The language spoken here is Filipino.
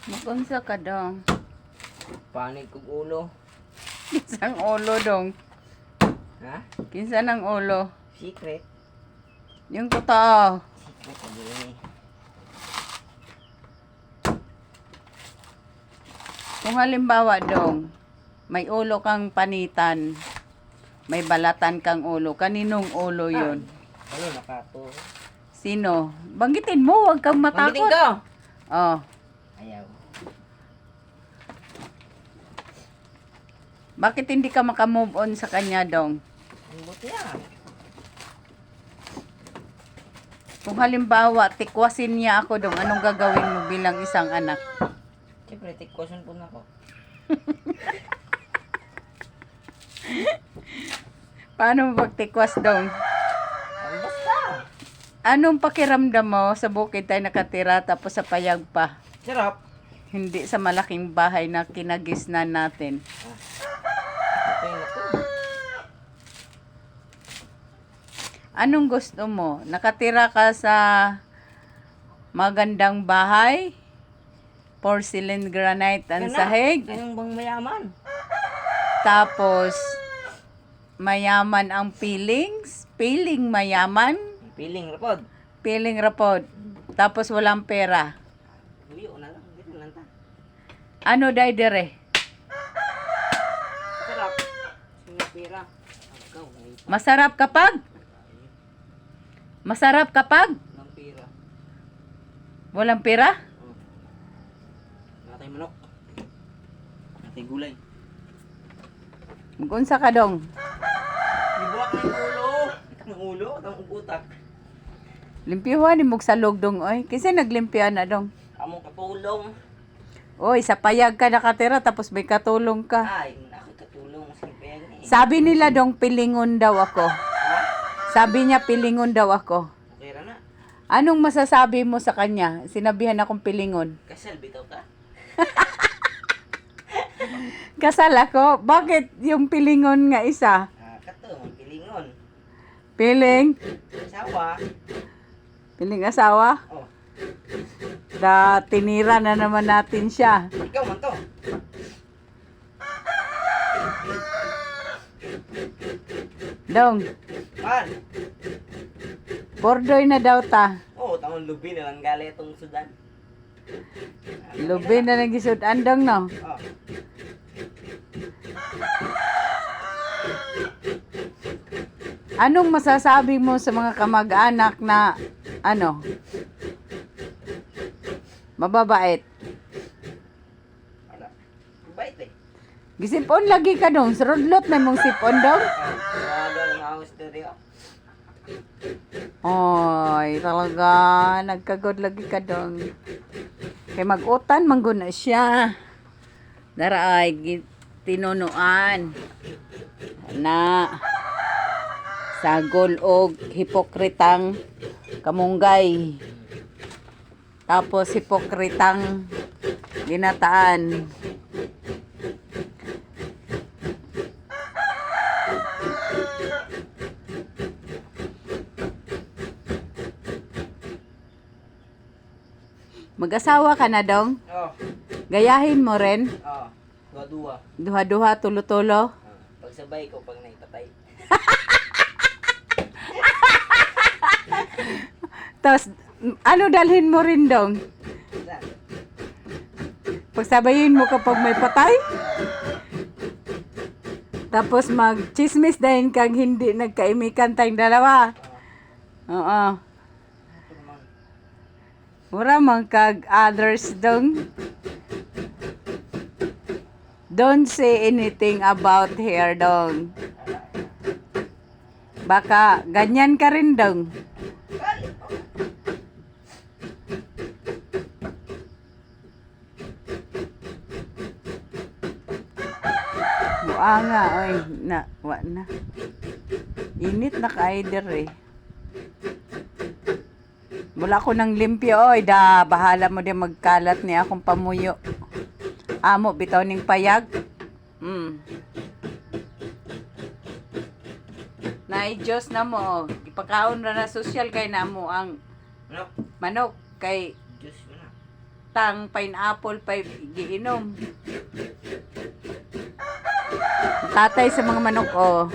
Magunsa ka dong. Panig kong ulo. Kinsang ulo dong. Ha? Kinsa ng ulo. Secret. Yung totoo. Secret na din eh. Kung halimbawa dong, may ulo kang panitan. May balatan kang ulo. Kaninong ulo yun? Ano nakato? Sino? Banggitin mo, huwag kang Magiting matakot. ka! Oh. Ayaw. Bakit hindi ka makamove on sa kanya dong? Ang buti yan. Kung halimbawa, tikwasin niya ako dong, anong gagawin mo bilang isang anak? Siyempre, take question po na ako. Paano mo pagtikwas dong? Ang basta! Anong pakiramdam mo sa bukid tayo nakatira tapos sa payag pa? Sarap. Hindi sa malaking bahay na kinagisnan natin. Okay na to. Anong gusto mo? Nakatira ka sa magandang bahay? Porcelain granite ang sahig? Ganun bang mayaman? Tapos, mayaman ang feelings? Feeling mayaman? Piling rapod. Feeling rapod. Tapos walang pera. Liyo na lang. Dito lang ta. Ano day dire? Sarap. Sinapira. Ikaw, naipa. Masarap kapag? Masarap kapag? Ng pira. Walang pera? Natay manok. Natay gulay. Magunsa ka dong. Ibuwak na yung ulo. Ang ulo, ang utak. Limpyuhan ni mog salog dong oy. Kasi naglimpya na dong. Among katulong. Oy, sa payag ka nakatira tapos may katulong ka. Ay, nakakatulong sa pera eh. Sabi nila dong pilingon daw ako. Ha? Sabi niya pilingon daw ako. Okay ra na. Anong masasabi mo sa kanya? Sinabihan akong pilingon. Kasal bitaw ka? Kasal ako? Bakit yung pilingon nga isa? Kato, pilingon. Piling? Sawa. Piling asawa? Oh, Da, tinira na naman natin siya. ikaw man to. Dong, Man. bordoy na daw ta. Oh, tangon lubi na lang gali itong sudan. Lubi na nagisod andong no. Oh. Anong masasabi mo sa mga kamag-anak na ano? Mababait. Ala. Bait eh. Gisipon lagi ka dong. Surudlot na mong sipon dong. Wala na ako sa stereo. Oy, talaga. Nagkagod lagi ka dong. Kay mag-utan, mangguna siya. Dara ay tinunuan. Na sagol og hipokritang kamunggay. Tapos hipokritang ginataan. Mag-asawa ka na dong? Oh. Gayahin mo rin? Oh. Dua-dua. Duha-duha, tulo-tulo? Pagsabay ko pag naipatay. Tapos, ano dalhin mo rin dong? Saan? Pagsabayin mo kapag may patay? Tapos mag-chismis dahil kang hindi nagkaimikan tayong dalawa. Oo. Ito naman. Mura man kag others dong. Don't say anything about her dong. Baka ganyan ka rin dong. Buanga, oy, na, wa na. Init na kaider eh. Mula ko ng limpyo, oy, da, bahala mo din magkalat ni akong pamuyo. Amo, bitaw ning payag. Nay, Diyos na mo, ipakaon ra na sosyal kay na mo ang Ano? manok kay Diyos mo na. tang pineapple pa giinom. Tatay sa mga manok, oh.